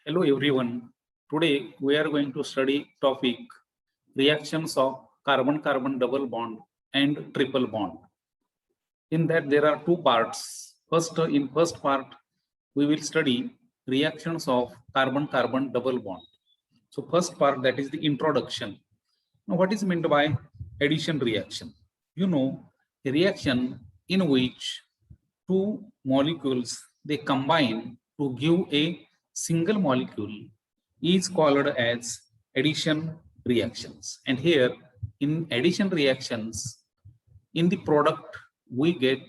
Hello everyone. Today we are going to study topic reactions of carbon-carbon double bond and triple bond. In that there are two parts. In first part we will study reactions of carbon-carbon double bond. So first part, that is the introduction. Now what is meant by addition reaction? You know, a reaction in which two molecules they combine to give a single molecule is called as addition reactions. And here in addition reactions, in the product we get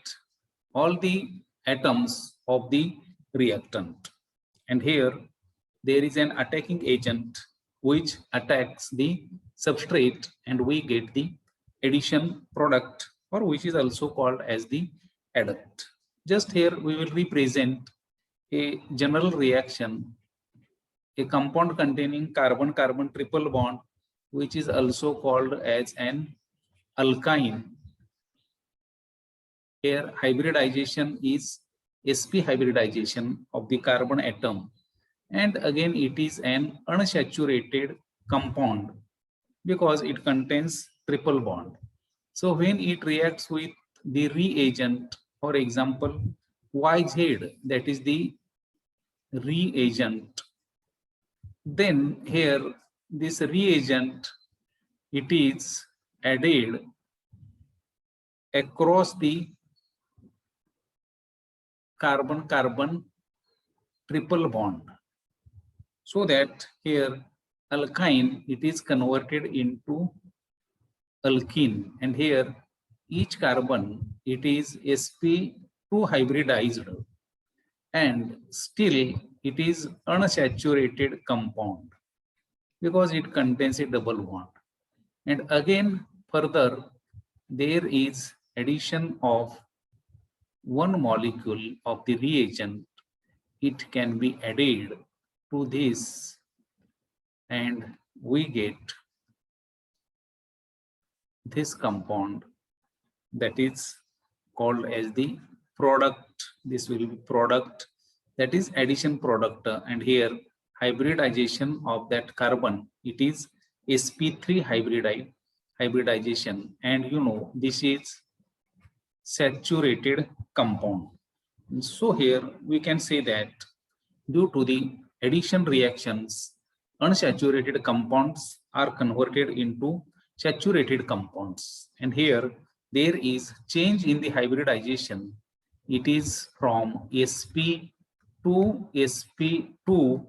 all the atoms of the reactant, and here there is an attacking agent which attacks the substrate, and we get the addition product, or which is also called as the adduct. Just here we will represent a general reaction, a compound containing carbon-carbon triple bond, which is also called as an alkyne. Here hybridization is sp hybridization of the carbon atom, and again it is an unsaturated compound because it contains triple bond. So when it reacts with the reagent, for example YZ, that is the reagent, then here this reagent, it is added across the carbon-carbon triple bond, so that here alkyne, it is converted into alkene, and here each carbon, it is sp2 hybridized, and still it is unsaturated compound because it contains a double bond. And again further there is addition of one molecule of the reagent, it can be added to this, and we get this compound that is called as the product. This will be product, that is addition product, and here hybridization of that carbon, it is sp3 hybridization, and you know this is saturated compound. So here we can say that due to the addition reactions, unsaturated compounds are converted into saturated compounds, and here there is change in the hybridization. It is from sp to sp2 to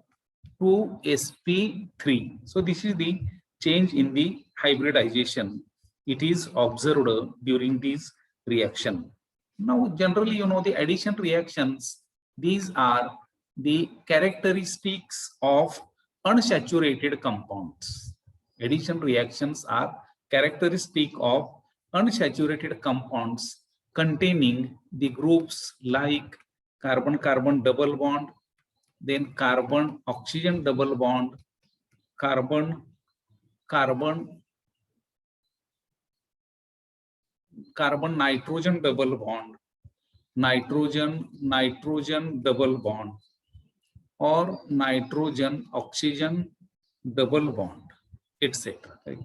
sp3. So this is the change in the hybridization. It is observed during this reaction. Now generally, you know, the addition reactions, these are the characteristics of unsaturated compounds. Addition reactions are characteristic of unsaturated compounds containing the groups like carbon-carbon double bond, then carbon-oxygen double bond, carbon-nitrogen double bond, nitrogen-nitrogen double bond, or nitrogen-oxygen double bond, etc. Right?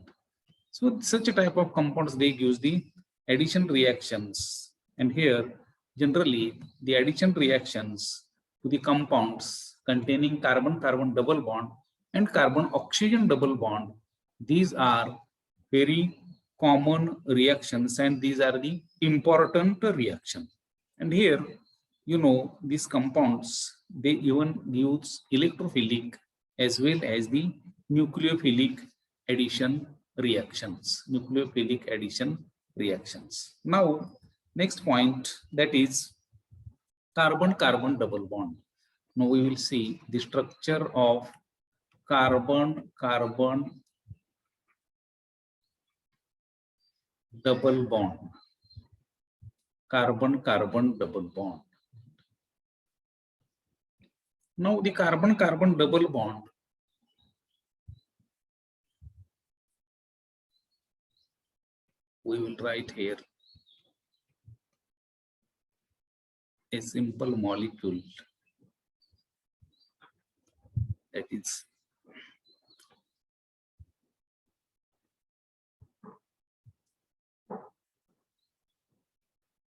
So such a type of compounds, they use the addition reactions, and here generally the addition reactions to the compounds containing carbon-carbon double bond and carbon-oxygen double bond, these are very common reactions, and these are the important reactions. And here, you know, these compounds, they even use electrophilic as well as the nucleophilic addition reactions. Now next point, that is carbon-carbon double bond. Now we will see the structure of carbon-carbon double bond. Carbon-carbon double bond. Now the carbon-carbon double bond, we will write here a simple molecule, that is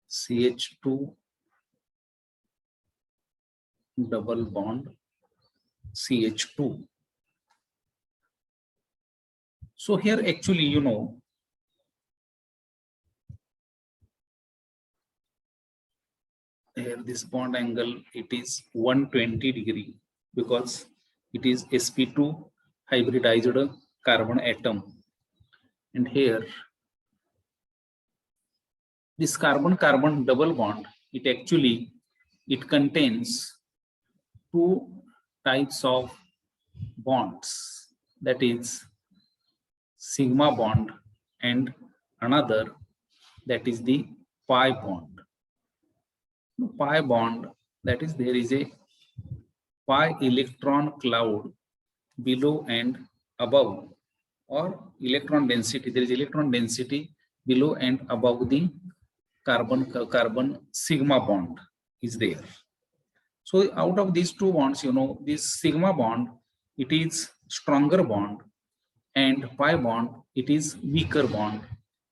CH2 double bond CH2. So here actually, you know, here this bond angle, it is 120 degree because it is sp2 hybridized carbon atom. And here this carbon-carbon double bond, it contains two types of bonds, that is sigma bond and another, that is the pi bond. Pi bond, that is there is a pi electron cloud below and above, or electron density, there is electron density below and above the carbon sigma bond is there. So out of these two bonds, you know, this sigma bond, it is stronger bond, and pi bond, it is weaker bond.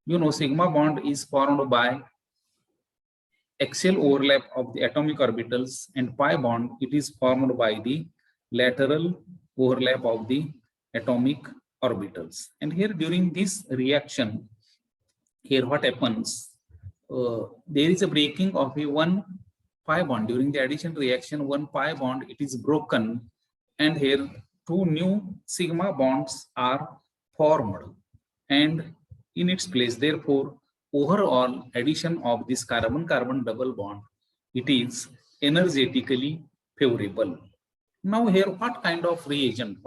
You know, sigma bond is formed by axial overlap of the atomic orbitals, and pi bond, it is formed by the lateral overlap of the atomic orbitals. And here during this reaction, here what happens, there is a breaking of a one pi bond during the addition reaction. One pi bond, it is broken, and here two new sigma bonds are formed, and in its place, therefore, overall addition of this carbon-carbon double bond, it is energetically favorable. Now here, what kind of reagent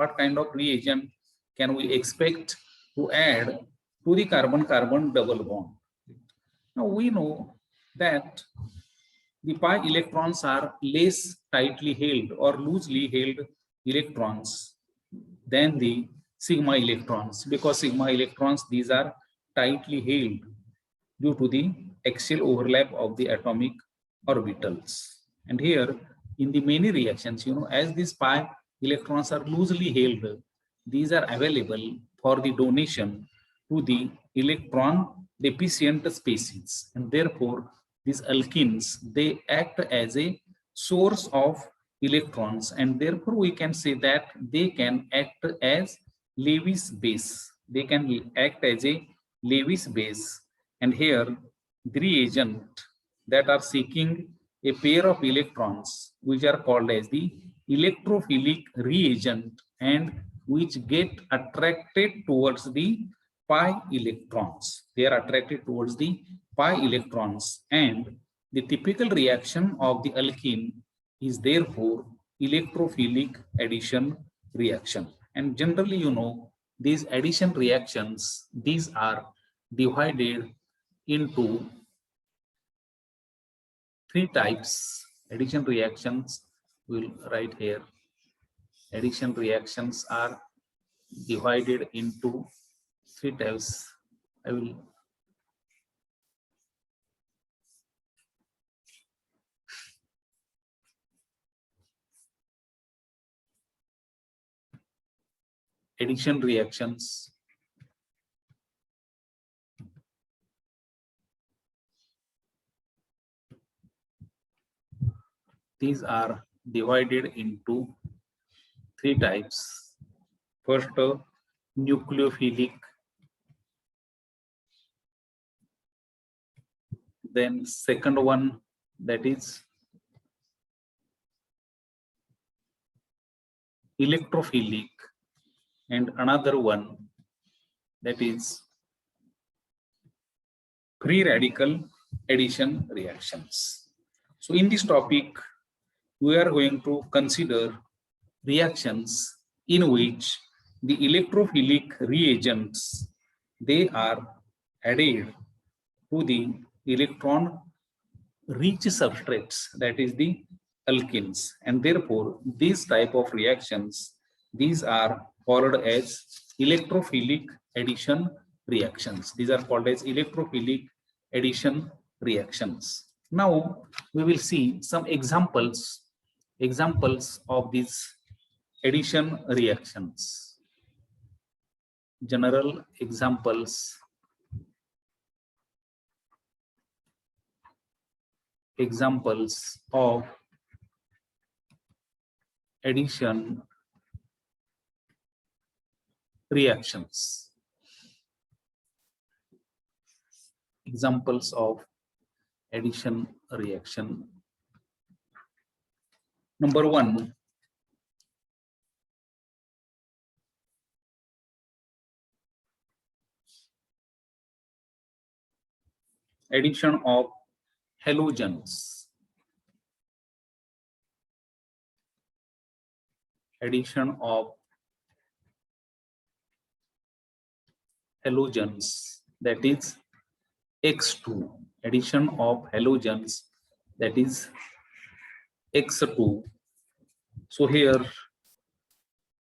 can we expect to add to the carbon-carbon double bond? Now we know that the pi electrons are less tightly held or loosely held electrons than the sigma electrons, because sigma electrons, these are tightly held due to the axial overlap of the atomic orbitals. And here in the many reactions, you know, as these pi electrons are loosely held, these are available for the donation to the electron deficient species, and therefore these alkenes, they act as a source of electrons, and therefore we can say that they can act as Lewis base. They can act as a Lewis base. And here the reagent that are seeking a pair of electrons, which are called as the electrophilic reagent, and which get attracted towards the pi electrons. They are attracted towards the pi electrons, and the typical reaction of the alkene is therefore electrophilic addition reaction. And generally, you know, these addition reactions, these are divided into three types. Addition reactions, we'll write here. Addition reactions are divided into three types. I will addition reactions. These are divided into three types. First, nucleophilic, then second one, that is electrophilic, and another one, that is free radical addition reactions. So in this topic, we are going to consider reactions in which the electrophilic reagents, they are added to the electron rich substrates, that is the alkenes, and therefore these type of reactions, these are called as electrophilic addition reactions. These are called as electrophilic addition reactions. Now we will see some examples of these addition reactions. General examples. Examples of addition reactions. Examples of addition reaction. Number one, addition of halogens. Addition of halogens, that is X2. Addition of halogens, that is X2. So here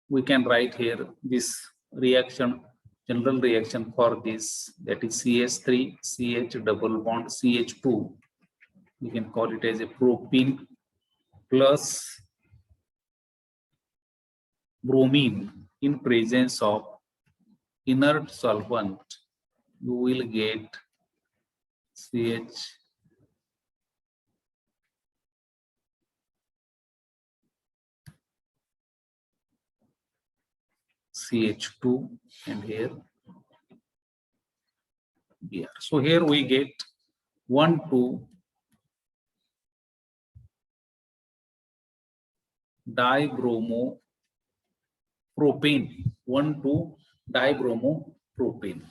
we can write here this reaction, general reaction for this, that is CH3, CH double bond, CH2. We can call it as a propene plus bromine in presence of inert solvent. You will get CH2 and here Br. So here we get 1,2 dibromopropane. 1,2 dibromopropane.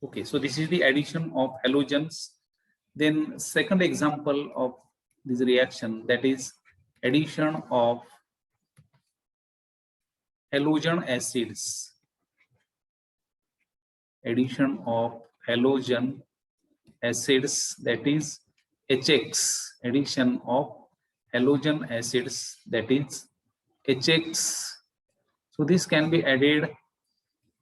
Okay, so this is the addition of halogens. Then second example of this reaction, that is addition of halogen acids. Addition of halogen acids, that is HX. Addition of halogen acids, that is HX. So this can be added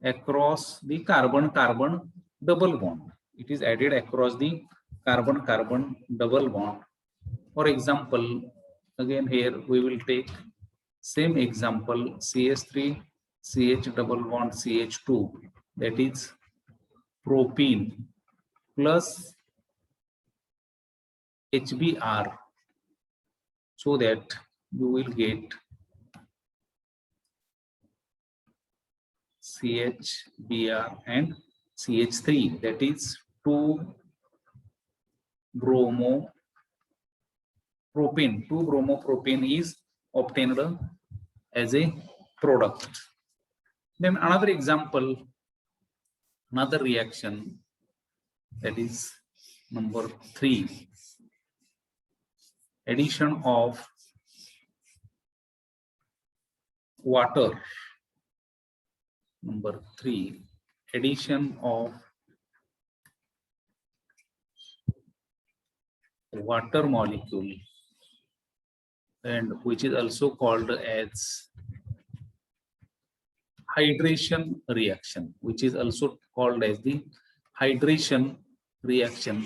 across the carbon-carbon double bond. It is added across the carbon-carbon double bond. For example, again here we will take same example, CH3, CH double bond, CH2, that is propene plus HBr, so that you will get CHBr and CH3, that is 2-bromopropane. 2-bromopropane is obtained as a product. Then another example, another reaction, that is number 3, addition of water. Number 3, addition of water molecule, and which is also called as hydration reaction, which is also called as the hydration reaction.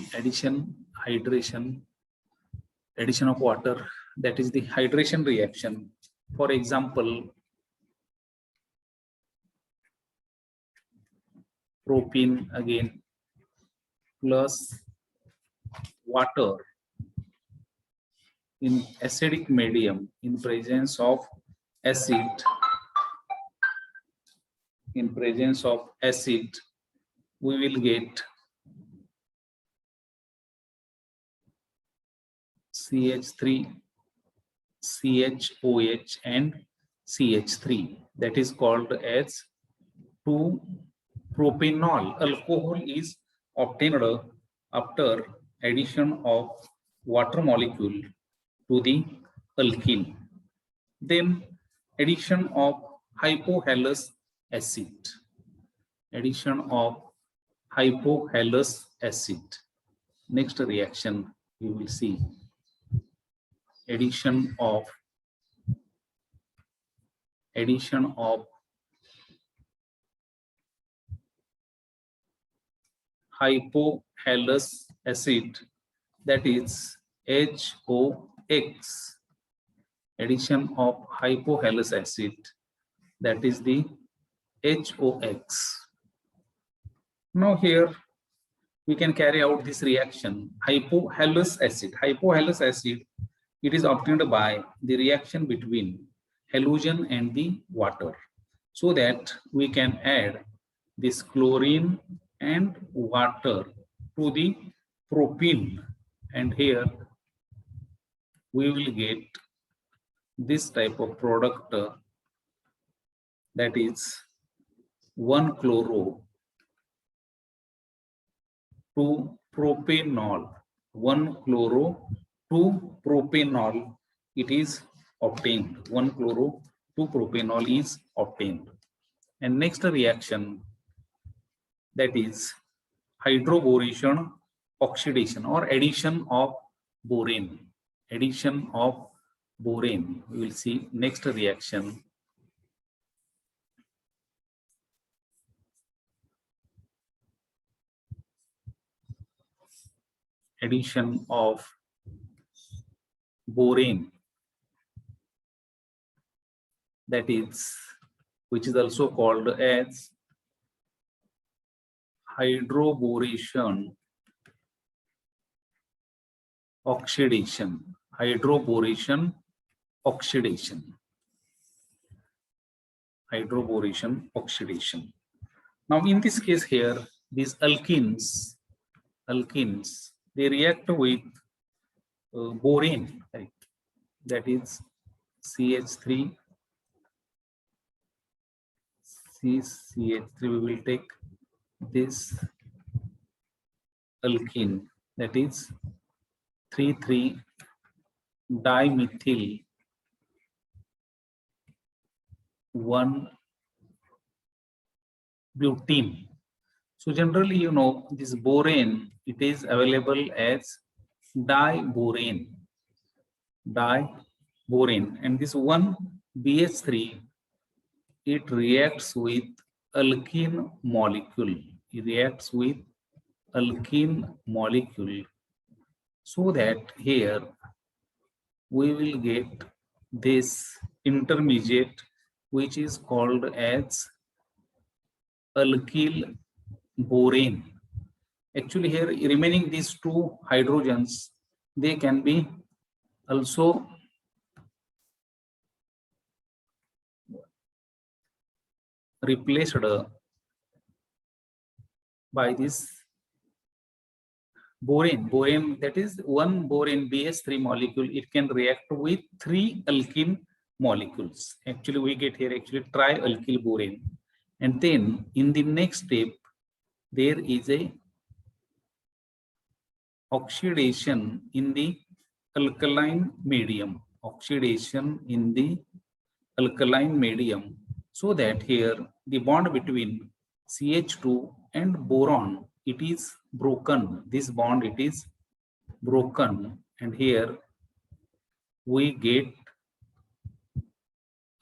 Addition of water, that is the hydration reaction. For example, propene again plus water in acidic medium in presence of acid. In presence of acid, we will get CH3, CHOH and CH3. That is called as 2-propanol. Alcohol is obtained after addition of water molecule to the alkene. Then addition of hypohalous acid. Addition of hypohalous acid. Next reaction you will see. Addition of hypohalous acid, that is HOX. Addition of hypohalous acid, that is the HOX. Now here we can carry out this reaction, hypohalous acid. Hypohalous acid, it is obtained by the reaction between halogen and the water, so that we can add this chlorine and water to the propene, and here we will get this type of product, that is 1-chloro 2-propanol. 1-chloro 2-propanol, it is obtained. 1-chloro 2-propanol is obtained. And next reaction, that is hydroboration oxidation or addition of borane. Addition of borane. We will see next reaction. Addition of borane, that is, which is also called as hydroboration oxidation. Hydroboration oxidation. Hydroboration oxidation. Now in this case here, these alkenes, they react with borane, right? That is CH3. CH3, we will take this alkene, that is 3,3-dimethyl 1-butene. So generally, you know, this borane, it is available as diborane, and this 1BH3, it reacts with alkene molecule. It reacts with alkene molecule, so that here we will get this intermediate, which is called as alkyl borane. Actually here remaining these two hydrogens, they can be also replaced by this borane, that is 1 borane BH3 molecule, it can react with 3 alkene molecules. Actually we get here actually trialkyl borane, and then in the next step there is a oxidation in the alkaline medium. Oxidation in the alkaline medium, so that here the bond between CH2 and boron, it is broken. This bond, it is broken, and here we get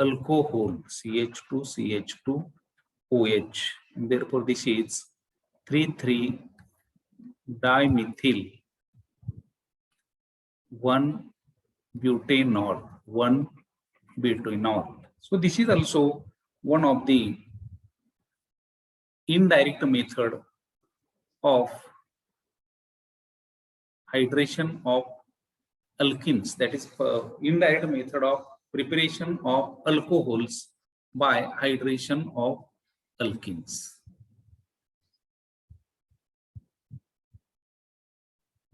alcohol CH2CH2OH, and therefore this is 3,3-dimethyl 1-butanol. So this is also one of the indirect method of hydration of alkenes, that is indirect method of preparation of alcohols by hydration of alkenes.